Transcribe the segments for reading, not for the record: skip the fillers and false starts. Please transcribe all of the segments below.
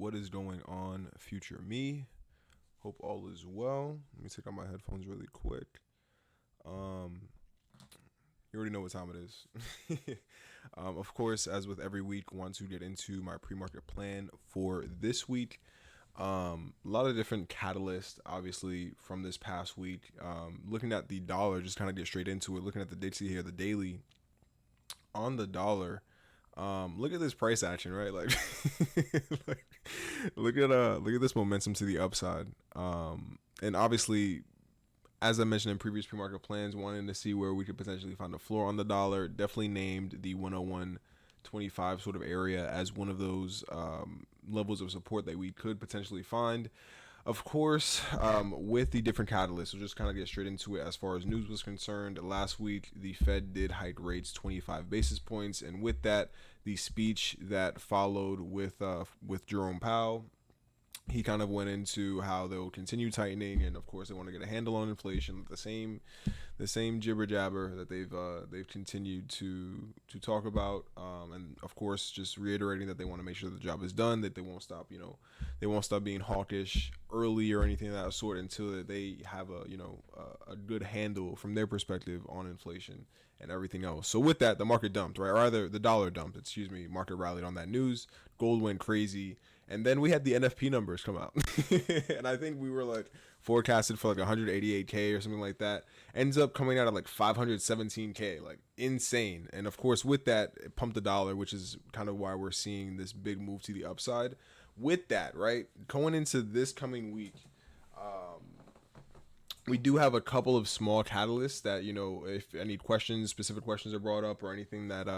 What is going on, future me? Hope all is well. Let me take out my headphones really quick. You already know what time it is. Of course, as with every week, want to get into my pre-market plan for this week. A lot of different catalysts, obviously, from this past week. Looking at the dollar, just kind of get straight into it. Looking at the DXY here, the daily on the dollar. Look at this price action, right? Like, like look at this momentum to the upside. And obviously, as I mentioned in previous pre-market plans, wanting to see where we could potentially find a floor on the dollar. Definitely named the 101.25 sort of area as one of those levels of support that we could potentially find. Of course, with the different catalysts, we'll just kind of get straight into it. As far as news was concerned, last week the Fed did hike rates 25 basis points, and with that, the speech that followed with Jerome Powell, he kind of went into how they'll continue tightening, and of course they want to get a handle on inflation. The same jibber jabber that they've continued to talk about, and of course just reiterating that they want to make sure the job is done, that they won't stop being hawkish early or anything of that sort until they have a good handle from their perspective on inflation and everything else. So with that, the market dumped, right? Or rather, the dollar dumped. Market rallied on that news. Gold went crazy. And then we had the NFP numbers come out. And I think we were like forecasted for like 188K or something like that. Ends up coming out at like 517K, like insane. And of course, with that, it pumped the dollar, which is kind of why we're seeing this big move to the upside. With that, right, going into this coming week, we do have a couple of small catalysts that, if any specific questions are brought up or anything that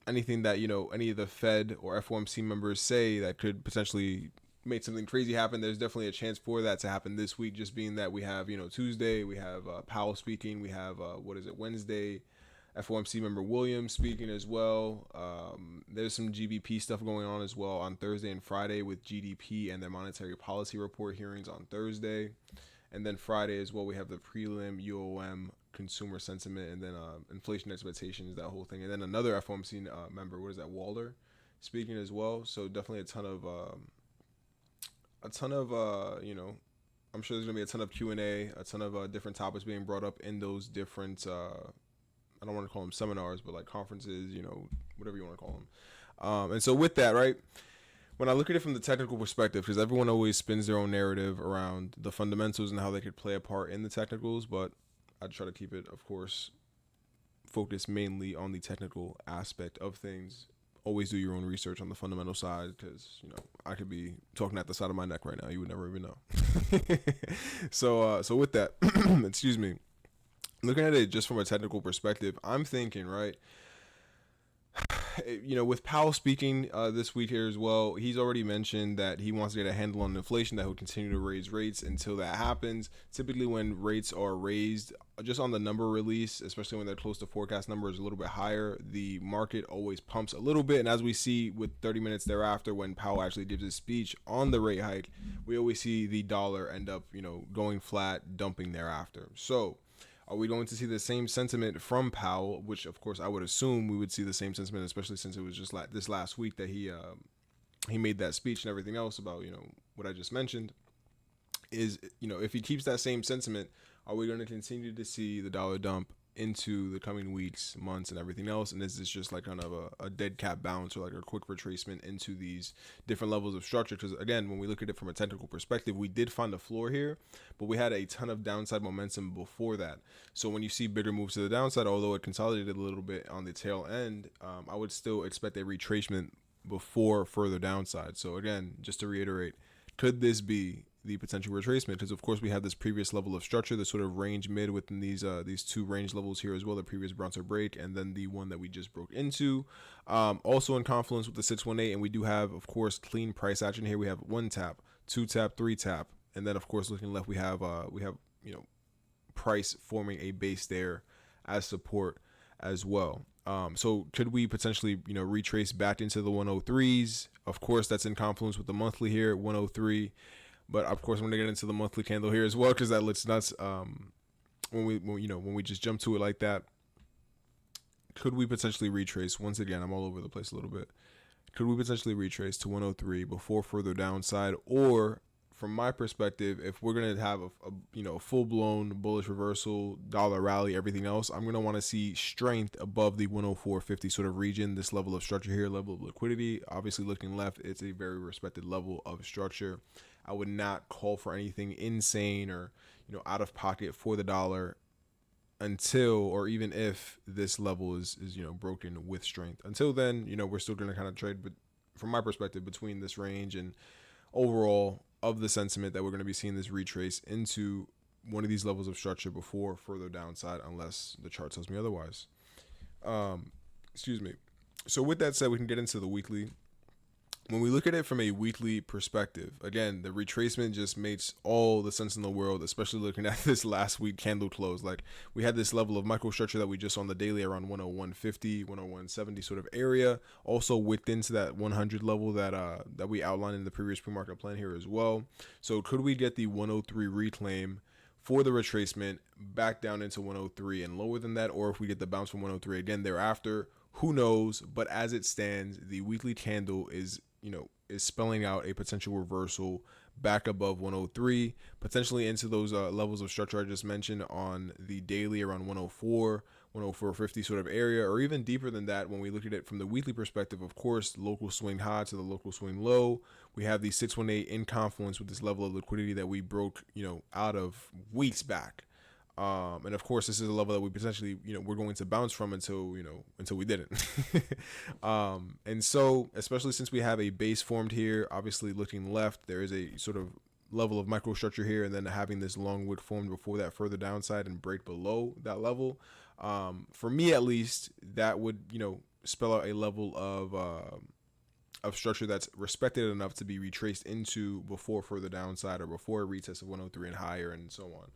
any of the Fed or FOMC members say that could potentially make something crazy happen, there's definitely a chance for that to happen this week, just being that we have, Tuesday, we have Powell speaking, we have, Wednesday, FOMC member Williams speaking as well. There's some GBP stuff going on as well on Thursday and Friday with GDP and their monetary policy report hearings on Thursday. And then Friday as well, we have the prelim UOM consumer sentiment, and then inflation expectations, that whole thing. And then another FOMC member, Waller, speaking as well. So definitely a ton of I'm sure there's going to be a ton of Q&A, a ton of different topics being brought up in those different, I don't want to call them seminars, but like conferences, whatever you want to call them. And so with that, right, when I look at it from the technical perspective, because everyone always spins their own narrative around the fundamentals and how they could play a part in the technicals, but I try to keep it, of course, focused mainly on the technical aspect of things. Always do your own research on the fundamental side, because I could be talking at the side of my neck right now. You would never even know. So with that, excuse me. Looking at it just from a technical perspective, I'm thinking, right, with Powell speaking this week here as well, he's already mentioned that he wants to get a handle on inflation, that he'll continue to raise rates until that happens. Typically when rates are raised, just on the number release, especially when they're close to forecast numbers a little bit higher, the market always pumps a little bit. And as we see with 30 minutes thereafter, when Powell actually gives his speech on the rate hike, we always see the dollar end up, going flat, dumping thereafter. So are we going to see the same sentiment from Powell, which of course I would assume we would see the same sentiment, especially since it was just like this last week that he made that speech and everything else about, what I just mentioned, is, if he keeps that same sentiment, are we going to continue to see the dollar dump into the coming weeks, months, and everything else? And is this just like kind of a dead cat bounce, or like a quick retracement into these different levels of structure? Because again, when we look at it from a technical perspective, we did find a floor here, but we had a ton of downside momentum before that. So when you see bigger moves to the downside, although it consolidated a little bit on the tail end, I would still expect a retracement before further downside. So again, just to reiterate, could this be the potential retracement? Because of course we have this previous level of structure, this sort of range mid within these two range levels here as well, the previous bouncer break, and then the one that we just broke into, also in confluence with the 618. And we do have, of course, clean price action here. We have one tap, two tap, three tap, and then of course looking left, we have price forming a base there as support as well. So could we potentially, retrace back into the 103s? Of course, that's in confluence with the monthly here, 103. But of course, I'm gonna get into the monthly candle here as well, because that looks nuts. When we just jump to it like that, could we potentially retrace? Once again, I'm all over the place a little bit. could we potentially retrace to 103 before further downside? Or from my perspective, if we're going to have a full-blown bullish reversal, dollar rally, everything else, I'm going to want to see strength above the 104.50 sort of region, this level of structure here, level of liquidity. Obviously, looking left, it's a very respected level of structure. I would not call for anything insane or out of pocket for the dollar until, or even if, this level is broken with strength. Until then, we're still going to kind of trade, but from my perspective, between this range and overall of the sentiment that we're going to be seeing this retrace into one of these levels of structure before further downside, unless the chart tells me otherwise. Excuse me. So with that said, we can get into the weekly. When we look at it from a weekly perspective, again, the retracement just makes all the sense in the world, especially looking at this last week candle close. Like, we had this level of microstructure that we just saw on the daily around 101.50, 101.70 sort of area, also within to that 100 level that we outlined in the previous pre-market plan here as well. So could we get the 103 reclaim for the retracement back down into 103 and lower than that, or if we get the bounce from 103 again thereafter? Who knows? But as it stands, the weekly candle is spelling out a potential reversal back above 103, potentially into those levels of structure I just mentioned on the daily around 104, 104.50 sort of area, or even deeper than that when we look at it from the weekly perspective. Of course, local swing high to the local swing low. We have the 618 in confluence with this level of liquidity that we broke, out of weeks back. And of course, this is a level that we potentially, we're going to bounce from until we didn't. And so, especially since we have a base formed here, obviously looking left, there is a sort of level of microstructure here, and then having this long wick formed before that further downside and break below that level. For me, at least, that would, spell out a level of structure that's respected enough to be retraced into before further downside or before a retest of 103 and higher, and so on.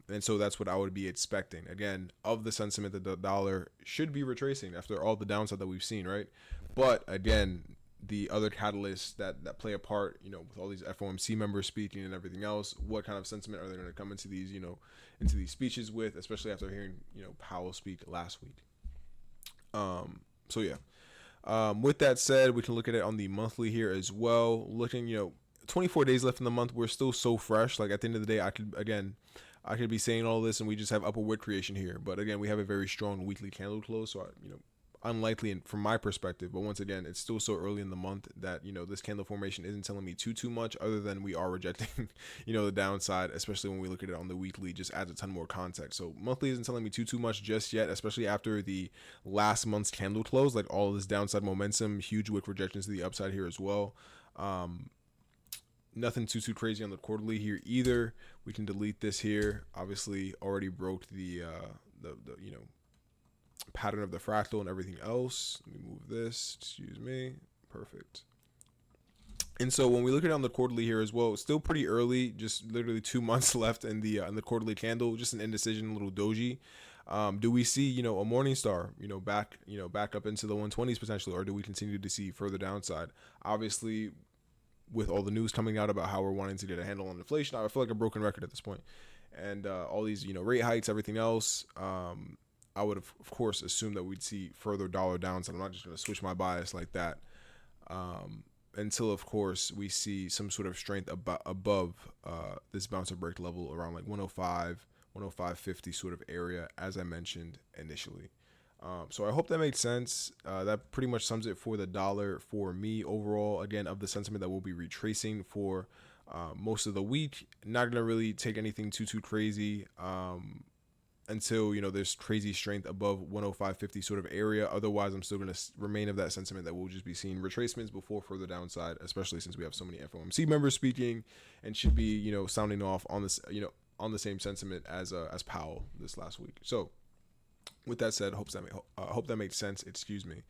And so that's what I would be expecting, again, of the sentiment that the dollar should be retracing after all the downside that we've seen, right? But again, the other catalysts that play a part, with all these FOMC members speaking and everything else, what kind of sentiment are they going to come into these, into these speeches with, especially after hearing, Powell speak last week. So yeah. With that said, we can look at it on the monthly here as well. Looking, 24 days left in the month. We're still so fresh. Like, at the end of the day, I could be saying all this and we just have upward wick creation here. But again, we have a very strong weekly candle close. So, unlikely from my perspective. But once again, it's still so early in the month that, this candle formation isn't telling me too much, other than we are rejecting, the downside, especially when we look at it on the weekly, just adds a ton more context. So monthly isn't telling me too much just yet, especially after the last month's candle close, like all this downside momentum, huge wick rejections to the upside here as well. Nothing too crazy on the quarterly here either. We can delete this here. Obviously, already broke the pattern of the fractal and everything else. Let me move this. Excuse me. Perfect. And so when we look at it on the quarterly here as well, it's still pretty early. Just literally 2 months left in the quarterly candle. Just an indecision, a little doji. Do we see, a morning star, back up into the 120s potentially, or do we continue to see further downside? Obviously, with all the news coming out about how we're wanting to get a handle on inflation, I feel like a broken record at this point. And all these, rate hikes, everything else, I would have, of course, assumed that we'd see further dollar downside. I'm not just going to switch my bias like that until, of course, we see some sort of strength above this bounce or break level around like 105, 105.50 sort of area, as I mentioned initially. So I hope that makes sense. That pretty much sums it for the dollar for me overall. Again, of the sentiment that we'll be retracing for most of the week. Not going to really take anything too crazy until, there's crazy strength above 105.50 sort of area. Otherwise, I'm still going to remain of that sentiment that we'll just be seeing retracements before further downside, especially since we have so many FOMC members speaking and should be, sounding off on this, on the same sentiment as Powell this last week. So, with that said, hope that makes sense. Excuse me.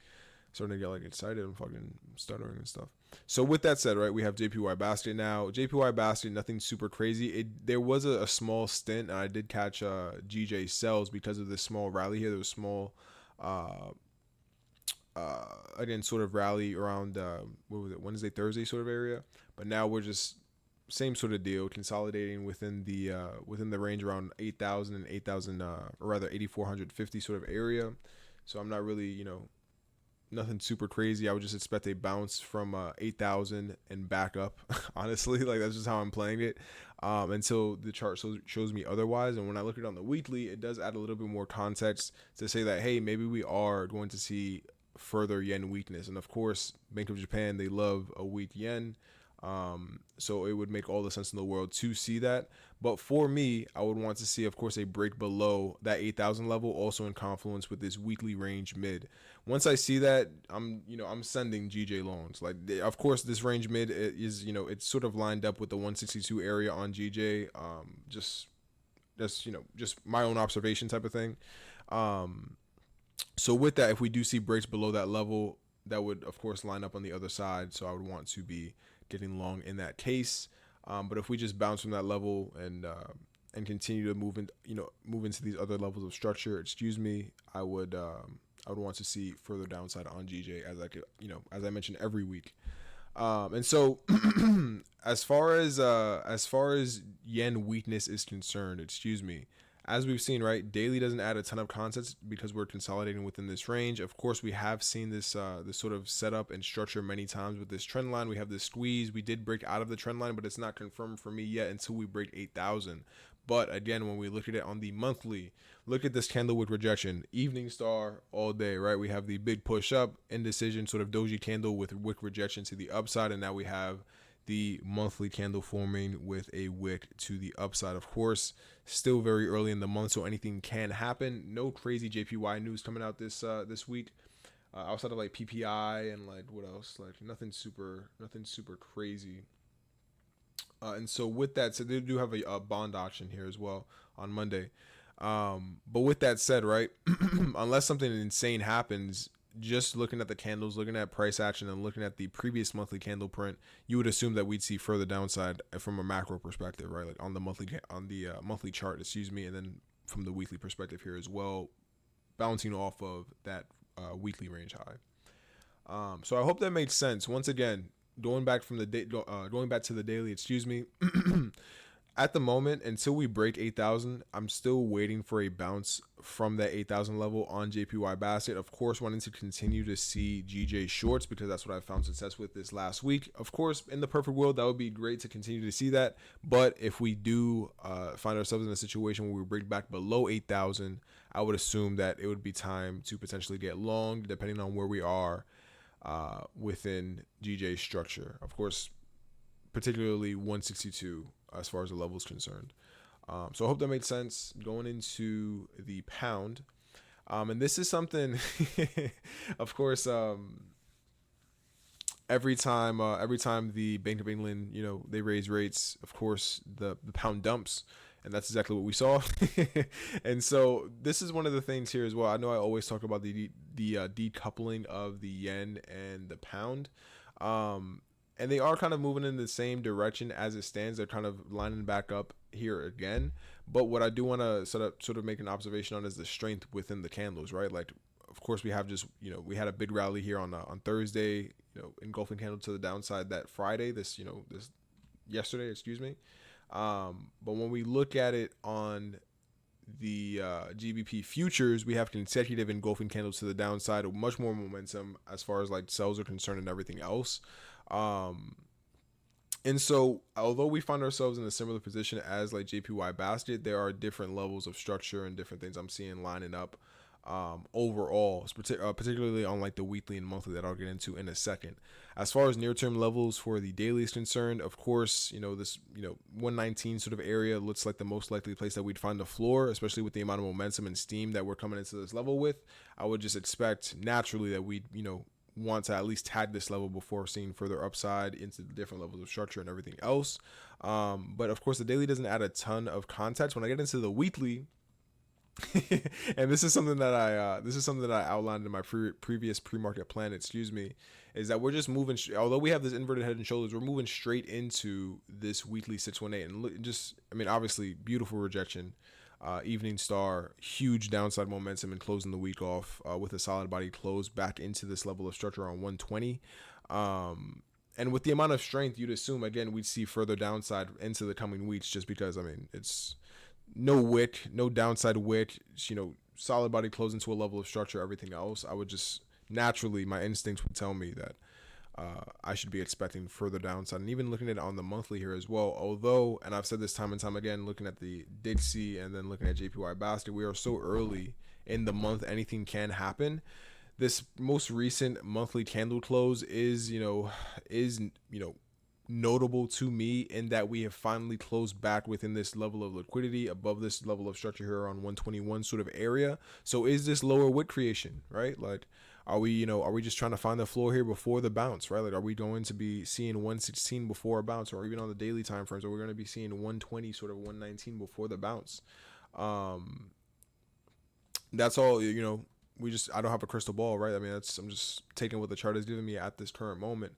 Starting to get like excited. I'm fucking stuttering and stuff. So with that said, right, we have JPYBasket now. JPYBasket, nothing super crazy. There was a small stint, and I did catch GJ sells because of this small rally here. There was small, again, sort of rally around, what was it, Wednesday, Thursday sort of area. But now we're just same sort of deal, consolidating within the range around 8,000 and 8,000, or rather 8,450 sort of area. So I'm not really, nothing super crazy. I would just expect a bounce from 8,000 and back up. Honestly, like that's just how I'm playing it, until the chart shows me otherwise. And when I look at it on the weekly, it does add a little bit more context to say that, hey, maybe we are going to see further yen weakness. And of course, Bank of Japan, they love a weak yen. So it would make all the sense in the world to see that. But for me, I would want to see, of course, a break below that 8,000 level, also in confluence with this weekly range mid. Once I see that, I'm sending GJ longs. Like, of course, this range mid is, it's sort of lined up with the 162 area on GJ. Just that's, just my own observation type of thing. So with that, if we do see breaks below that level, that would, of course, line up on the other side. So I would want to be getting long in that case. But if we just bounce from that level and continue to move into these other levels of structure, I would want to see further downside on GJ, as I mentioned every week. And so as far as yen weakness is concerned, as we've seen, right, daily doesn't add a ton of context because we're consolidating within this range. Of course, we have seen this sort of setup and structure many times with this trend line. We have this squeeze. We did break out of the trend line, but it's not confirmed for me yet until we break 8,000. But again, when we look at it on the monthly, look at this candle with rejection, evening star all day, right? We have the big push up, indecision, sort of doji candle with wick rejection to the upside, and now we have the monthly candle forming with a wick to the upside. Of course, still very early in the month, so anything can happen. No crazy JPY news coming out this week, outside of like PPI and like what else? Like nothing super crazy. And so with that said, they do have a bond auction here as well on Monday. But with that said, right, unless something insane happens, just looking at the candles, looking at price action, and looking at the previous monthly candle print, you would assume that we'd see further downside from a macro perspective, right? Like on the monthly chart, and then from the weekly perspective here as well, bouncing off of that weekly range high. So I hope that makes sense. Once again, going back to the daily, At the moment, until we break 8,000, I'm still waiting for a bounce from that 8,000 level on JPYBasket. Of course, wanting to continue to see GJ shorts because that's what I found success with this last week. Of course, in the perfect world, that would be great to continue to see that. But if we do find ourselves in a situation where we break back below 8,000, I would assume that it would be time to potentially get long, depending on where we are within GJ's structure. Of course, particularly 162 as far as the level is concerned. So I hope that made sense. Going into the pound, and this is something, of course, every time the Bank of England, they raise rates, of course, the pound dumps, and that's exactly what we saw. And so this is one of the things here as well. I know I always talk about the decoupling of the yen and the pound. And they are kind of moving in the same direction as it stands. They're kind of lining back up here again. But what I do want to sort of make an observation on is the strength within the candles, right? Like, of course, we have just, we had a big rally here on Thursday, engulfing candle to the downside that Friday, this yesterday, but when we look at it on the GBP futures, we have consecutive engulfing candles to the downside, much more momentum as far as like sells are concerned and everything else. And so although we find ourselves in a similar position as like JPYBasket, there are different levels of structure and different things I'm seeing lining up overall, particularly on like the weekly and monthly that I'll get into in a second. As far as near-term levels for the daily is concerned, of course, this 119 sort of area looks like the most likely place that we'd find the floor, especially with the amount of momentum and steam that we're coming into this level with. I would just expect naturally that we'd want to at least tag this level before seeing further upside into the different levels of structure and everything else. But of course, the daily doesn't add a ton of context. When I get into the weekly, and this is something that I outlined in my previous pre-market plan, is that we're just moving. Although we have this inverted head and shoulders, we're moving straight into this weekly 618, and obviously beautiful rejection. Evening star, huge downside momentum, and closing the week off with a solid body close back into this level of structure on 120. And with the amount of strength, you'd assume, again, we'd see further downside into the coming weeks just because, it's no wick, no downside wick, solid body close into a level of structure, everything else. I would just naturally my instincts would tell me that I should be expecting further downside. And even looking at it on the monthly here as well, although, and I've said this time and time again, looking at the DXY and then looking at JPYBasket, we are so early in the month, anything can happen. This most recent monthly candle close is notable to me in that we have finally closed back within this level of liquidity above this level of structure here on 121 sort of area. So is this lower wick creation, right? Like, are we just trying to find the floor here before the bounce, right? Like, are we going to be seeing 116 before a bounce, or even on the daily time frames, or we're going to be seeing 120, sort of 119 before the bounce? That's all, I don't have a crystal ball, right? I mean, I'm just taking what the chart is giving me at this current moment.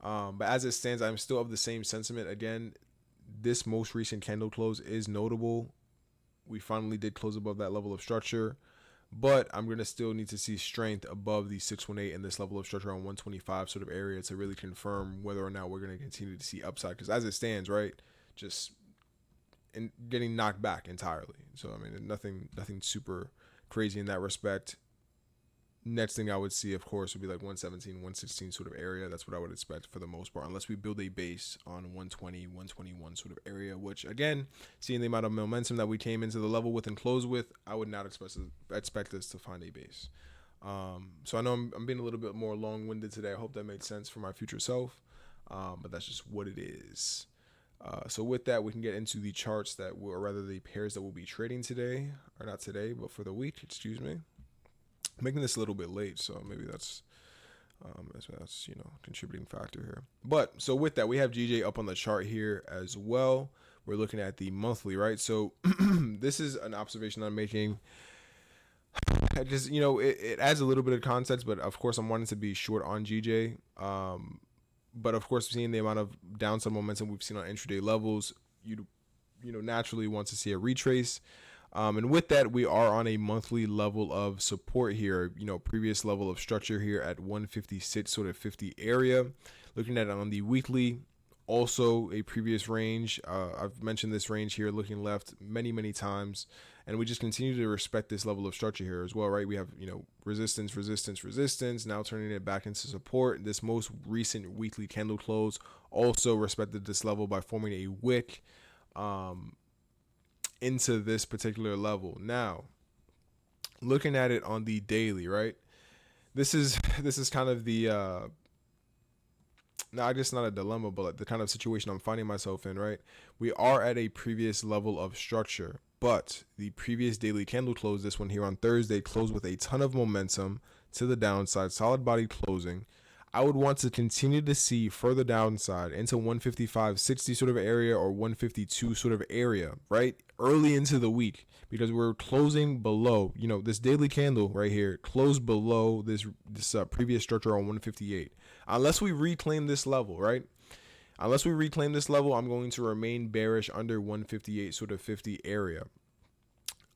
But as it stands, I'm still of the same sentiment. Again, this most recent candle close is notable. We finally did close above that level of structure, but I'm going to still need to see strength above the 618 and this level of structure on 125 sort of area to really confirm whether or not we're going to continue to see upside. Because as it stands, right, just getting knocked back entirely. So, I mean, nothing super crazy in that respect. Next thing I would see, of course, would be like 117, 116 sort of area. That's what I would expect for the most part, unless we build a base on 120, 121 sort of area, which, again, seeing the amount of momentum that we came into the level with and close with, I would not expect us to find a base. So I know I'm being a little bit more long-winded today. I hope that made sense for my future self, but that's just what it is. So with that, we can get into the charts or rather the pairs that we'll be trading today, or not today, but for the week, excuse me. Making this a little bit late, so maybe that's contributing factor here. But so with that, we have GJ up on the chart here as well. We're looking at the monthly, right? So this is an observation I'm making. I just it adds a little bit of context, but of course I'm wanting to be short on GJ. But of course, seeing the amount of downside momentum we've seen on intraday levels, you naturally want to see a retrace. And with that, we are on a monthly level of support here, previous level of structure here at 156 sort of 50 area. Looking at it on the weekly, also a previous range. I've mentioned this range here looking left many times, and we just continue to respect this level of structure here as well, right? We have, resistance, now turning it back into support. This most recent weekly candle close also respected this level by forming a wick into this particular level. Now, looking at it on the daily, right? This is kind of the I guess not a dilemma, but the kind of situation I'm finding myself in, right? We are at a previous level of structure, but the previous daily candle close, this one here on Thursday, closed with a ton of momentum to the downside, solid body closing. I would want to continue to see further downside into 155.60 sort of area or 152 sort of area, right? Early into the week, because we're closing below, this daily candle right here closed below this previous structure on 158. Unless we reclaim this level, right? Unless we reclaim this level, I'm going to remain bearish under 158 sort of 50 area.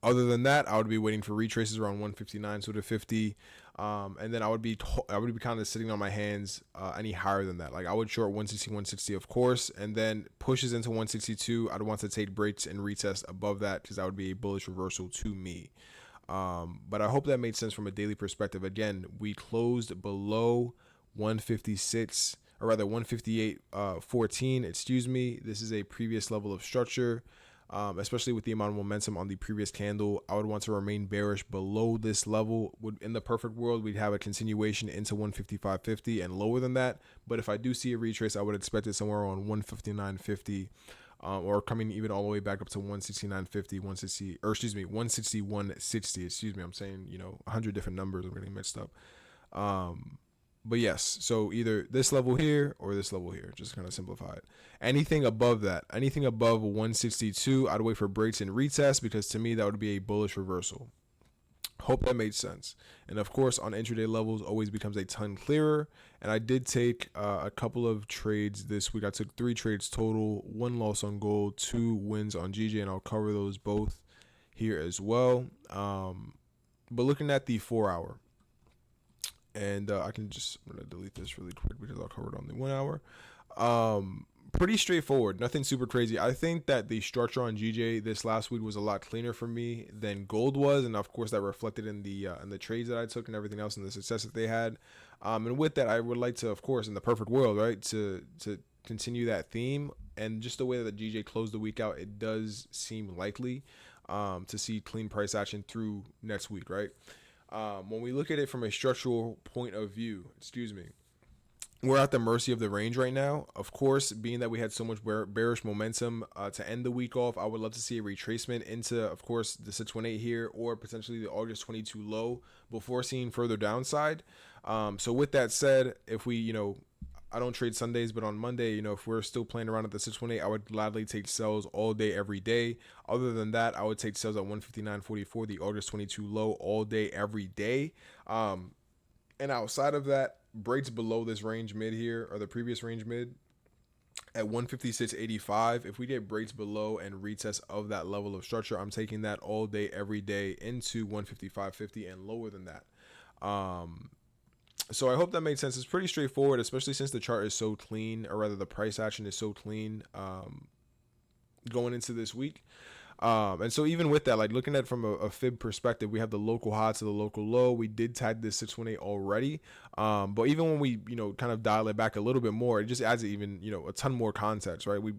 Other than that, I would be waiting for retraces around 159 sort of 50. And then I would be kind of sitting on my hands any higher than that. Like I would short 160, 160, of course, and then pushes into 162. I'd want to take breaks and retest above that because that would be a bullish reversal to me. But I hope that made sense from a daily perspective. Again, we closed below 156, or rather 158.14. Excuse me. This is a previous level of structure. Especially with the amount of momentum on the previous candle, I would want to remain bearish below this level. In the perfect world, we'd have a continuation into 155.50 and lower than that. But if I do see a retrace, I would expect it somewhere on 159.50, or coming even all the way back up to 169.50, 161.60. Excuse me, I'm saying 100 different numbers. I'm getting mixed up. But yes, so either this level here or this level here, just kind of simplify it. Anything above that, anything above 162, I'd wait for breaks and retest because to me that would be a bullish reversal. Hope that made sense. And of course, on intraday levels, always becomes a ton clearer. And I did take a couple of trades this week. I took 3 trades total, 1 loss on gold, 2 wins on GJ, and I'll cover those both here as well. But looking at the 4-hour. And I'm going to delete this really quick because I'll cover it on the 1 hour. Pretty straightforward, nothing super crazy. I think that the structure on GJ this last week was a lot cleaner for me than gold was, and of course that reflected in the trades that I took and everything else and the success that they had. And with that, I would like to, of course, in the perfect world, right, to continue that theme. And just the way that the GJ closed the week out, it does seem likely to see clean price action through next week, right? When we look at it from a structural point of view, we're at the mercy of the range right now. Of course, being that we had so much bearish momentum to end the week off, I would love to see a retracement into, of course, the 618 here or potentially the August 22 low before seeing further downside. So with that said, if we, I don't trade Sundays, but on Monday, if we're still playing around at the 618, I would gladly take sells all day, every day. Other than that, I would take sells at 159.44, the August 22 low, all day, every day. And outside of that, breaks below this range mid here, or the previous range mid at 156.85. If we get breaks below and retest of that level of structure, I'm taking that all day, every day into 155.50 and lower than that. So I hope that made sense. It's pretty straightforward, especially since the chart is so clean, or rather the price action is so clean going into this week. And so even with that, like looking at it from a fib perspective, we have the local high to the local low. We did tag this 618 already. But even when we, kind of dial it back a little bit more, it just adds even, a ton more context, right? We,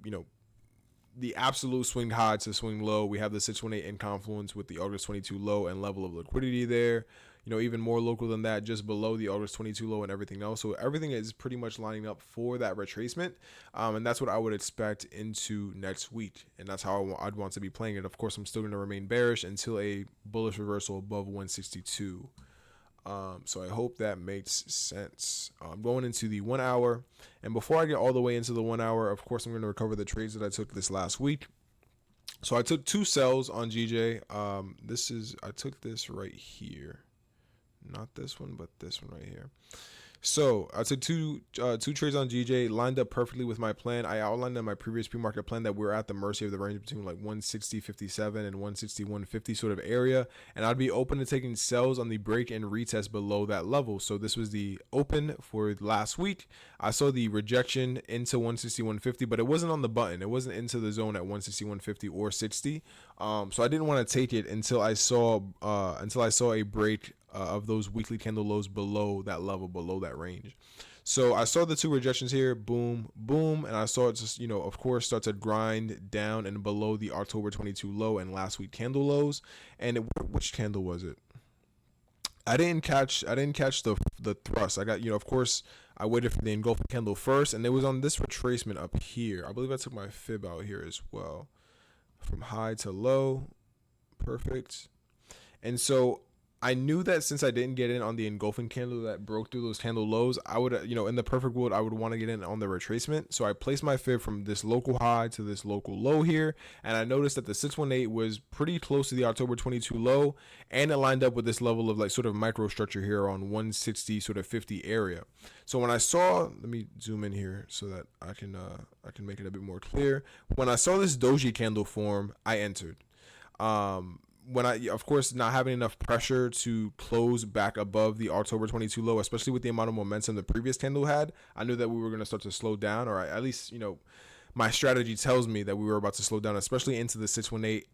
the absolute swing high to swing low, we have the 618 in confluence with the August 22 low and level of liquidity there. Even more local than that, just below the August 22 low and everything else. So everything is pretty much lining up for that retracement. And that's what I would expect into next week. And that's how I'd want to be playing it. Of course, I'm still going to remain bearish until a bullish reversal above 162. So I hope that makes sense. I'm going into the 1 hour. And before I get all the way into the 1 hour, of course, I'm going to recover the trades that I took this last week. So I took 2 sells on GJ. I took this right here. Not this one, but this one right here. So I took two trades on GJ, lined up perfectly with my plan. I outlined in my previous pre-market plan that we're at the mercy of the range between like 160.57 and 161.50 sort of area, and I'd be open to taking sells on the break and retest below that level. So this was the open for last week. I saw the rejection into 161.50, but it wasn't on the button. It wasn't into the zone at 161.50 or 60. So I didn't want to take it until I saw a break of those weekly candle lows below that level, below that range. So I saw the 2 rejections here, boom, boom, and I saw it just, of course, start to grind down and below the October 22 low and last week candle lows. And which candle was it? I didn't catch the thrust. I got, of course, I waited for the engulfing candle first, and it was on this retracement up here. I believe I took my fib out here as well, from high to low. Perfect. And so I knew that since I didn't get in on the engulfing candle that broke through those candle lows, I would, in the perfect world, I would want to get in on the retracement. So I placed my fib from this local high to this local low here. And I noticed that the 618 was pretty close to the October 22 low. And it lined up with this level of like sort of microstructure here on 160 sort of 50 area. So when I saw, let me zoom in here so that I can make it a bit more clear. When I saw this doji candle form, I entered. When I, of course, not having enough pressure to close back above the October 22 low, especially with the amount of momentum the previous candle had, I knew that we were going to start to slow down, or at least, my strategy tells me that we were about to slow down, especially into the 618.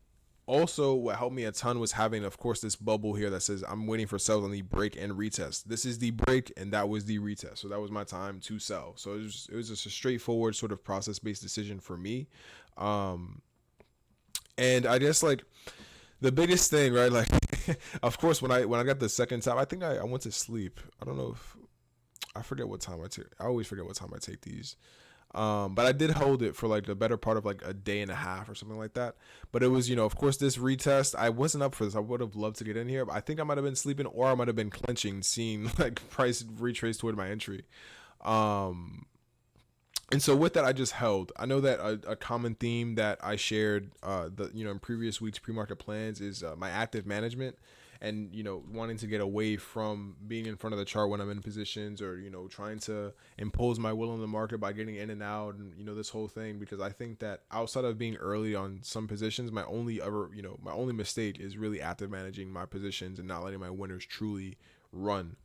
Also, what helped me a ton was having, of course, this bubble here that says I'm waiting for sells on the break and retest. This is the break, and that was the retest. So that was my time to sell. So it was just a straightforward sort of process-based decision for me. And I guess, like, the biggest thing, right? Like, of course, when I got the second time, I think I went to sleep. I don't know if I forget what time I take. I always forget what time I take these. But I did hold it for like the better part of like a day and a half or something like that. But it was, of course, this retest. I wasn't up for this. I would have loved to get in here, but I think I might have been sleeping, or I might have been clenching, seeing like price retrace toward my entry. And so with that, I just held. I know that a common theme that I shared, in previous weeks' pre-market plans is my active management, and wanting to get away from being in front of the chart when I'm in positions, or trying to impose my will on the market by getting in and out, and this whole thing. Because I think that outside of being early on some positions, my only mistake is really active managing my positions and not letting my winners truly run.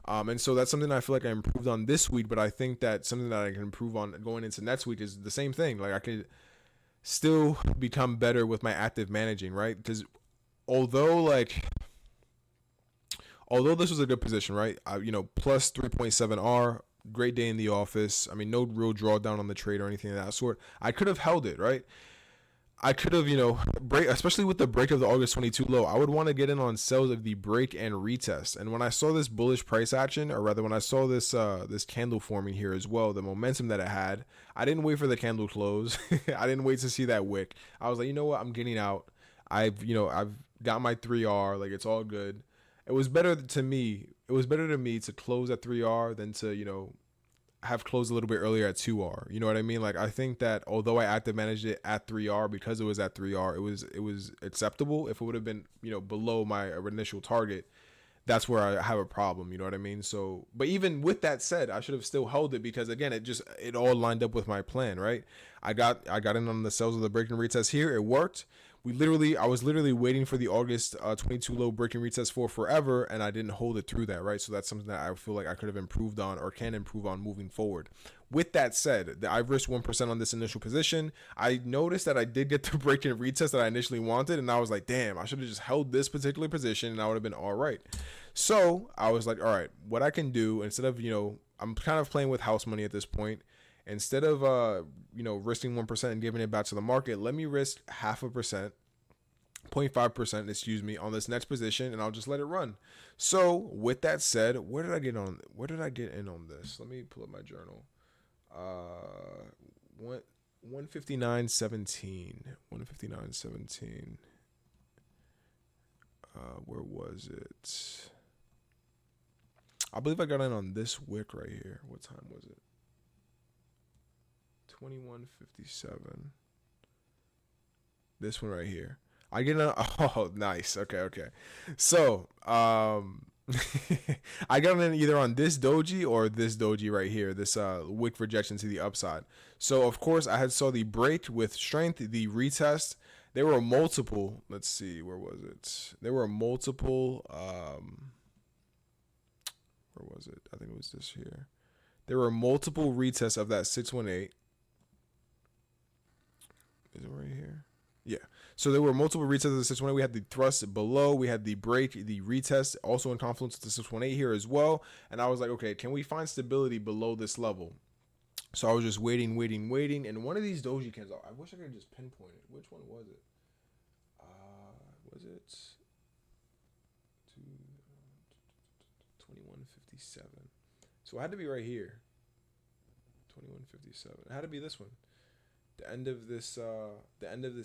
And so that's something I feel like I improved on this week, but I think that something that I can improve on going into next week is the same thing. Like I could still become better with my active managing, right? Because although like although this was a good position, right? Plus 3.7 R, great day in the office. I mean, no real drawdown on the trade or anything of that sort. I could have held it, right? I could have, break, especially with the break of the August 22 low, I would want to get in on sells of the break and retest. And when I saw this bullish price action, or rather when I saw this this candle forming here as well, the momentum that it had, I didn't wait for the candle close. I didn't wait to see that wick. I was like, you know what? I'm getting out. I've got my 3R. Like, it's all good. It was better to me. It was better to me to close at 3R than to, have closed a little bit earlier at 2R. You know what I mean? Like, I think that although I active managed it at 3R because it was at 3R, it was acceptable. If it would have been, below my initial target, that's where I have a problem. You know what I mean? So, but even with that said, I should have still held it because again, it all lined up with my plan, right? I got in on the sales of the break and retest here. It worked. I was literally waiting for the August 22 low break and retest for forever, and I didn't hold it through that, right? So that's something that I feel like I could have improved on or can improve on moving forward. With that said, I risked 1% on this initial position. I noticed that I did get the break and retest that I initially wanted, and I was like, damn, I should have just held this particular position, and I would have been all right. So I was like, all right, what I can do instead of, I'm kind of playing with house money at this point. Instead of, risking 1% and giving it back to the market, let me risk 0.5%, on this next position, and I'll just let it run. So with that said, where did I get in on this? Let me pull up my journal. 159.17. 159.17. Where was it? I believe I got in on this wick right here. What time was it? 21:57. This one right here. I get on. Oh, nice. Okay. So, I got in either on this doji or this doji right here. This wick rejection to the upside. So of course I had saw the break with strength, the retest. There were multiple. Let's see, where was it? There were multiple. Where was it? I think it was this here. There were multiple retests of that 618. Is it right here? Yeah. So there were multiple retests of the 618. We had the thrust below. We had the break, the retest, also in confluence with the 618 here as well. And I was like, okay, can we find stability below this level? So I was just waiting. And one of these doji candles, I wish I could just pinpoint it. Which one was it? Was it 21:57? So it had to be right here. 21:57. It had to be this one. The end of this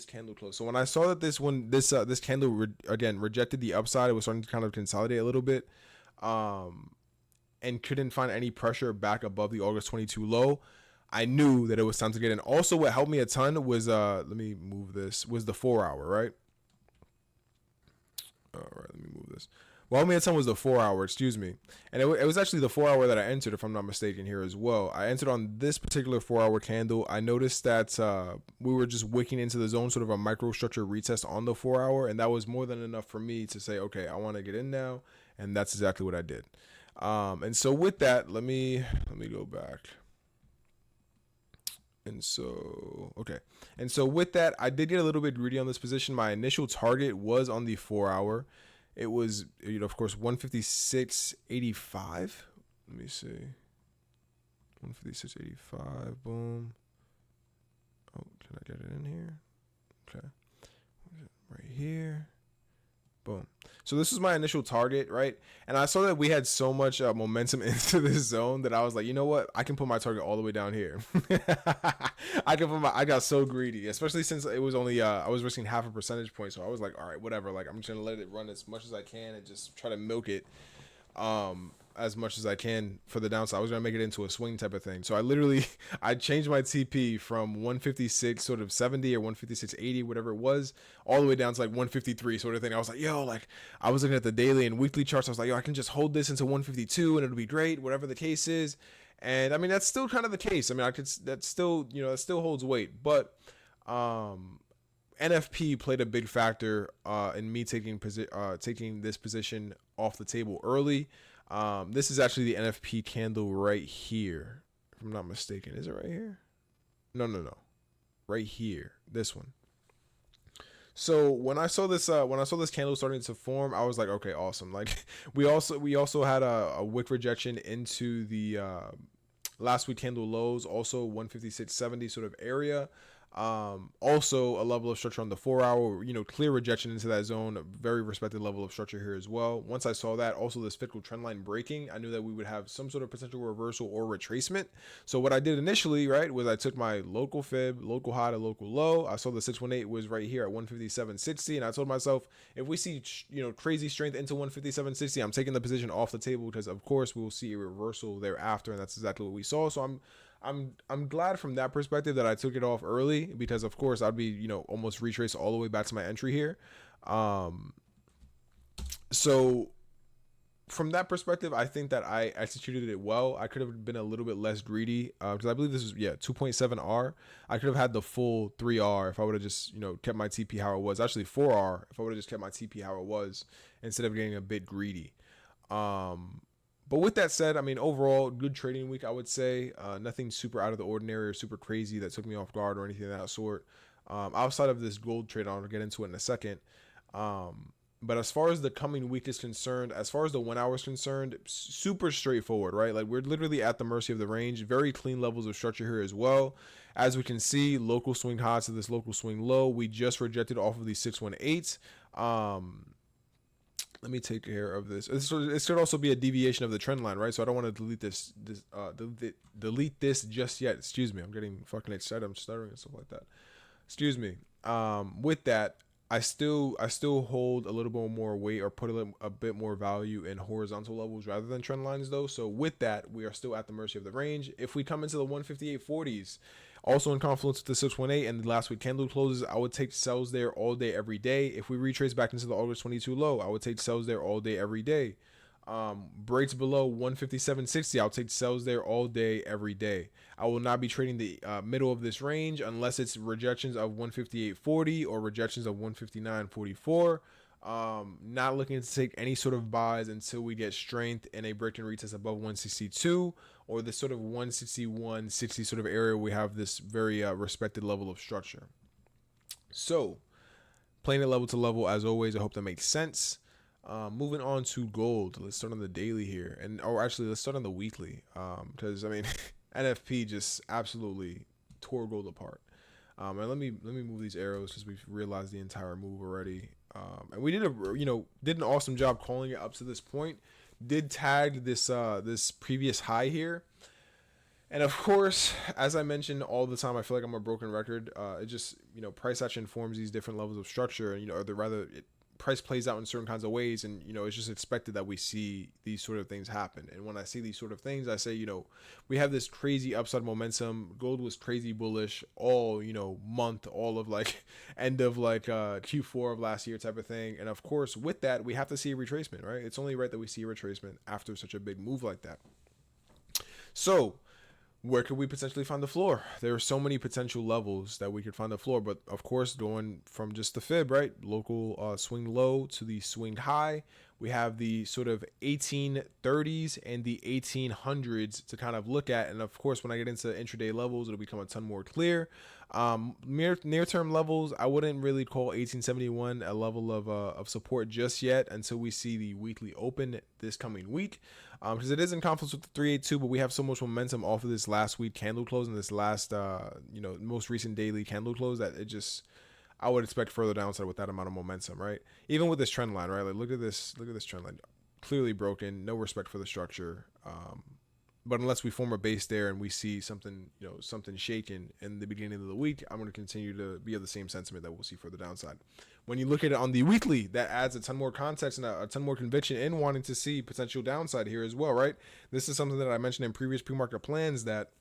candle close. So when I saw that this candle again rejected the upside, it was starting to kind of consolidate a little bit, and couldn't find any pressure back above the August 22 low. I knew that it was time to get in. Also, what helped me a ton was let me move this. Was the 4 hour, right? All right, let me move this. What helped me a ton was the 4 hour, excuse me. And it was actually the 4 hour that I entered, if I'm not mistaken, here as well. I entered on this particular 4 hour candle. I noticed that we were just wicking into the zone, sort of a microstructure retest on the 4 hour. And that was more than enough for me to say, okay, I want to get in now. And that's exactly what I did. And so with that, let me go back. And so with that, I did get a little bit greedy on this position. My initial target was on the 4 hour. It was, of course, 156.85. Let me see. 156.85. Boom. Oh, can I get it in here? Okay. Right here. Boom. So this was my initial target, right? And I saw that we had so much momentum into this zone that I was like, you know what? I can put my target all the way down here. I got so greedy, especially since it was only, I was risking 0.5 percentage point. So I was like, all right, whatever. Like, I'm just going to let it run as much as I can and just try to milk it as much as I can for the downside. I was going to make it into a swing type of thing. So I changed my TP from 156 sort of 70 or 156.80, whatever it was, all the way down to like 153 sort of thing. I was like, yo, like I was looking at the daily and weekly charts. I was like, yo, I can just hold this into 152 and it'll be great, whatever the case is. And I mean, that's still kind of the case. I mean, that still holds weight, but, NFP played a big factor in me taking this position off the table early. This is actually the NFP candle right here, if I'm not mistaken. Is it right here? No. Right here. This one. So when I saw this candle starting to form, I was like, okay, awesome. Like we also had a wick rejection into the last week candle lows, also 156.70 sort of area. Also a level of structure on the 4-hour, clear rejection into that zone, a very respected level of structure here as well. Once I saw that, also this fiscal trend line breaking, I knew that we would have some sort of potential reversal or retracement. So what I did initially, right, was I took my local fib, local high to local low. I saw the 618 was right here at 157.60, and I told myself, if we see, crazy strength into 157.60, I'm taking the position off the table, because of course we will see a reversal thereafter, and that's exactly what we saw. So I'm glad from that perspective that I took it off early, because of course I'd be, almost retraced all the way back to my entry here. So from that perspective, I think that I executed it well. I could have been a little bit less greedy, because I believe this is 2.7R. I could have had the full 3R if I would have just, kept my TP how it was. Actually 4R if I would have just kept my TP how it was, instead of getting a bit greedy. But with that said, I mean, overall, good trading week, I would say. Nothing super out of the ordinary or super crazy that took me off guard or anything of that sort. Outside of this gold trade, I'll get into it in a second. But as far as the coming week is concerned, as far as the 1 hour is concerned, super straightforward, right? Like, we're literally at the mercy of the range. Very clean levels of structure here as well. As we can see, local swing high to this local swing low. We just rejected off of the 618. Let me take care of this. This could also be a deviation of the trend line, right? So I don't want to delete this just yet. Excuse me. I'm getting fucking excited. I'm stuttering and stuff like that. Excuse me. With that, I still hold a little bit more weight, or put a bit more value in horizontal levels rather than trend lines, though. So with that, we are still at the mercy of the range. If we come into the 158.40s, also in confluence with the 618 and the last week candle closes, I would take sells there all day, every day. If we retrace back into the August 22 low, I would take sells there all day, every day. Breaks below 157.60, I'll take sells there all day, every day. I will not be trading the middle of this range unless it's rejections of 158.40 or rejections of 159.44. Not looking to take any sort of buys until we get strength in a break and retest above 162, or this sort of 161.60 sort of area. We have this very respected level of structure. So playing it level to level as always. I hope that makes sense. Moving on to gold. Let's start on the daily here, actually let's start on the weekly, because I mean NFP just absolutely tore gold apart. And let me move these arrows, because we've realized the entire move already. And we did an awesome job calling it up to this point. Did tag this previous high here, and of course, as I mentioned all the time, I feel like I'm a broken record. It just, price action forms these different levels of structure, and price plays out in certain kinds of ways, and it's just expected that we see these sort of things happen. And when I see these sort of things, I say, we have this crazy upside momentum. Gold was crazy bullish all month, all of end of Q4 of last year type of thing. And of course, with that, we have to see a retracement, right? It's only right that we see a retracement after such a big move like that. So where could we potentially find the floor? There are so many potential levels that we could find the floor, but of course, going from just the fib, right? Local swing low to the swing high. We have the sort of 1830s and the 1800s to kind of look at. And of course, when I get into intraday levels, it'll become a ton more clear. Near-term levels, I wouldn't really call 1871 a level of support just yet until we see the weekly open this coming week. Because it is in confluence with the 382, but we have so much momentum off of this last week candle close and this last, most recent daily candle close that I would expect further downside with that amount of momentum, right? Even with this trend line, right? Like, look at this trend line, clearly broken, no respect for the structure. But unless we form a base there and we see something, something shaken in the beginning of the week, I'm going to continue to be of the same sentiment that we'll see further downside. When you look at it on the weekly, that adds a ton more context and a ton more conviction in wanting to see potential downside here as well, right? This is something that I mentioned in previous pre-market plans, that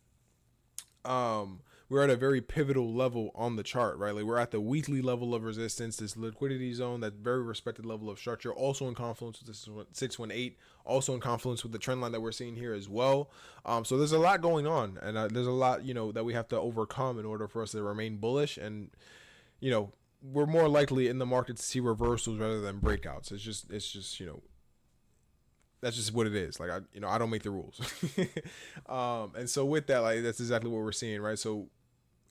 we're at a very pivotal level on the chart, right? Like, we're at the weekly level of resistance, this liquidity zone, that very respected level of structure, also in confluence with this 618, also in confluence with the trend line that we're seeing here as well. So there's a lot going on, and there's a lot, that we have to overcome in order for us to remain bullish. And, we're more likely in the market to see reversals rather than breakouts. It's just, that's just what it is. Like I don't make the rules. And so with that, like that's exactly what we're seeing, right? So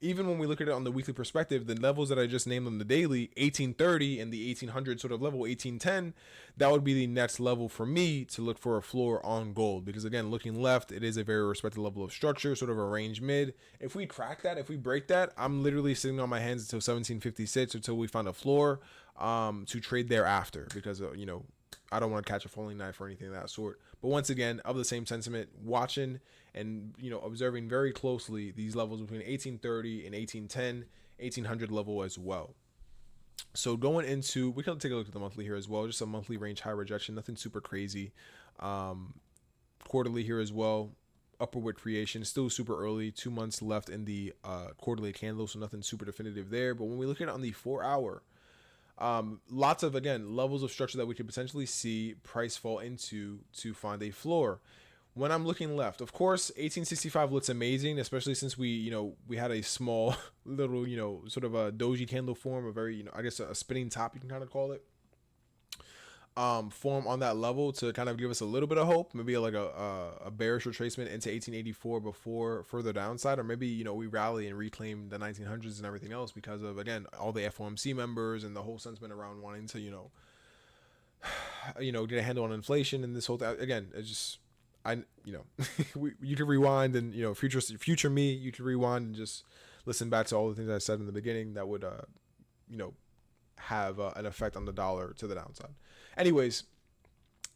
even when we look at it on the weekly perspective, the levels that I just named on the daily, 1830 and the 1800 sort of level, 1810, that would be the next level for me to look for a floor on gold. Because again, looking left, it is a very respected level of structure, sort of a range mid. If we crack that, if we break that, I'm literally sitting on my hands until 1756 until we find a floor to trade thereafter. Because, I don't want to catch a falling knife or anything of that sort. But once again, of the same sentiment, watching and observing very closely these levels between 1830 and 1810, 1800 level as well. So going into, we can take a look at the monthly here as well. Just a monthly range high rejection, nothing super crazy. Quarterly here as well. Upward wick creation, still super early. 2 months left in the quarterly candle, so nothing super definitive there. But when we look at it on the 4 hour, lots of, again, levels of structure that we could potentially see price fall into to find a floor. When I'm looking left, of course, 1865 looks amazing, especially since we had a small little, sort of a doji candle form, a very, I guess a spinning top, you can kind of call it, form on that level to kind of give us a little bit of hope, maybe like a bearish retracement into 1884 before further downside, or maybe, we rally and reclaim the 1900s and everything else because of, again, all the FOMC members and the whole sentiment around wanting to, get a handle on inflation and this whole thing. Again, it's just, you can rewind and, future me, you can rewind and just listen back to all the things I said in the beginning that would, have an effect on the dollar to the downside. Anyways,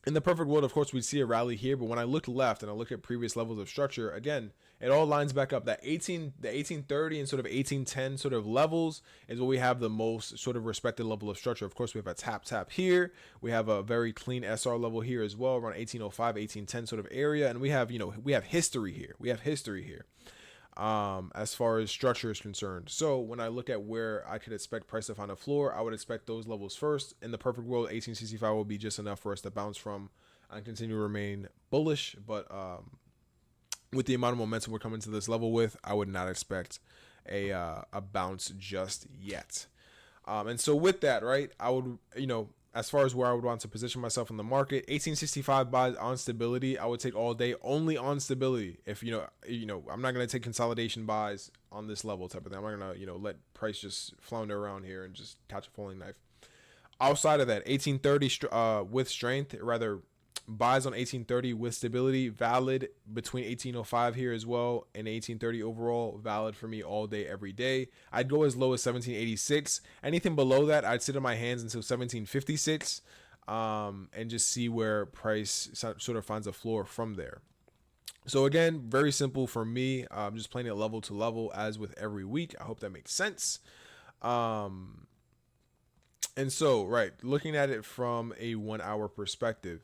in the perfect world, of course, we'd see a rally here, but when I look left and I look at previous levels of structure, again, it all lines back up. That the 1830 and sort of 1810 sort of levels is what we have the most sort of respected level of structure. Of course, we have a tap here. We have a very clean SR level here as well, around 1805, 1810 sort of area, and we have history here. As far as structure is concerned. So when I look at where I could expect price to find a floor, I would expect those levels first. In the perfect world, 1865 will be just enough for us to bounce from and continue to remain bullish. But with the amount of momentum we're coming to this level with, I would not expect a bounce just yet. And so with that, right, I would, as far as where I would want to position myself in the market, 1865 buys on stability, I would take all day only on stability. If, I'm not going to take consolidation buys on this level type of thing. I'm not going to, let price just flounder around here and just catch a falling knife. Outside of that, 1830 with strength, rather buys on 1830 with stability, valid between 1805 here as well and 1830 overall, valid for me all day, every day. I'd go as low as 1786. Anything below that, I'd sit on my hands until 1756 and just see where price sort of finds a floor from there. So again, very simple for me. I'm just playing it level to level as with every week. I hope that makes sense. And so, right, looking at it from a 1 hour perspective,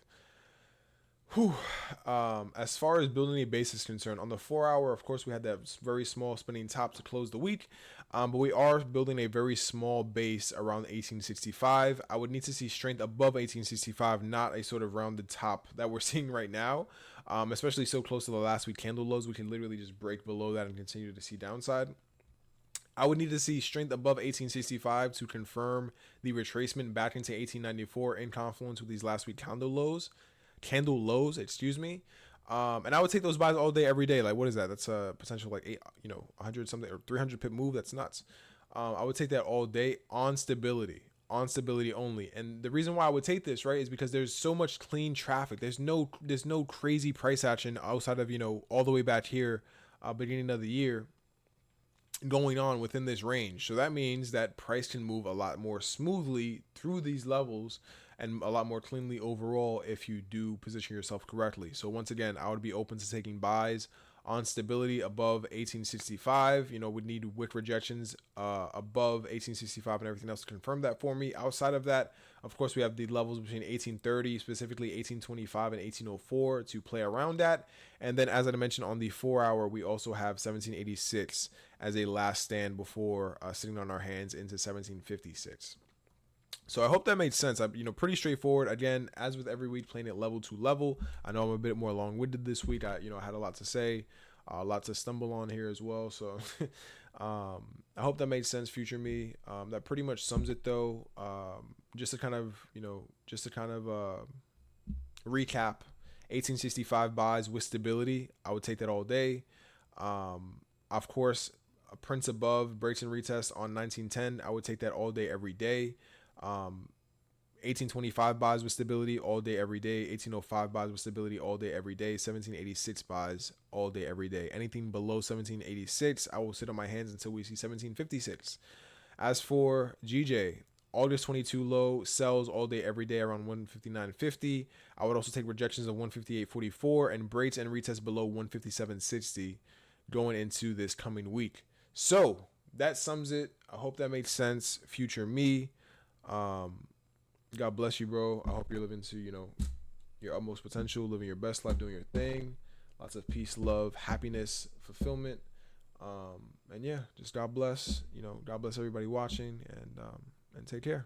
as far as building a base is concerned, on the 4 hour, of course, we had that very small spinning top to close the week, but we are building a very small base around 1865. I would need to see strength above 1865, not a sort of rounded top that we're seeing right now, especially so close to the last week candle lows. We can literally just break below that and continue to see downside. I would need to see strength above 1865 to confirm the retracement back into 1894 in confluence with these last week candle lows, excuse me. And I would take those buys all day, every day. Like, what is that? That's a potential like 100 something or 300 pip move. That's nuts. I would take that all day on stability only. And the reason why I would take this, right, is because there's so much clean traffic. There's no crazy price action outside of, all the way back here, beginning of the year, going on within this range. So that means that price can move a lot more smoothly through these levels and a lot more cleanly overall if you do position yourself correctly. So once again, I would be open to taking buys on stability above 1865. Would need wick rejections above 1865 and everything else to confirm that for me. Outside of that, of course, we have the levels between 1830, specifically 1825 and 1804 to play around at. And then, as I mentioned, on the 4 hour, we also have 1786 as a last stand before sitting on our hands into 1756. So I hope that made sense. Pretty straightforward. Again, as with every week, playing it level to level. I know I'm a bit more long-winded this week. I had a lot to say, a lot to stumble on here as well. So I hope that made sense, future me. That pretty much sums it, though. Just to kind of recap. 1865 buys with stability. I would take that all day. Of course, a prints above breaks and retest on 1910. I would take that all day, every day. 1825 buys with stability all day, every day. 1805 buys with stability all day, every day. 1786 buys all day, every day. Anything below 1786, I will sit on my hands until we see 1756. As for GJ, August 22 low sells all day, every day around 159.50. I would also take rejections of 158.44 and breaks and retests below 157.60 going into this coming week. So that sums it. I hope that makes sense. Future me. God bless you, bro. I hope you're living to, your utmost potential, living your best life, doing your thing. Lots of peace, love, happiness, fulfillment. And yeah, just God bless. God bless everybody watching, and take care.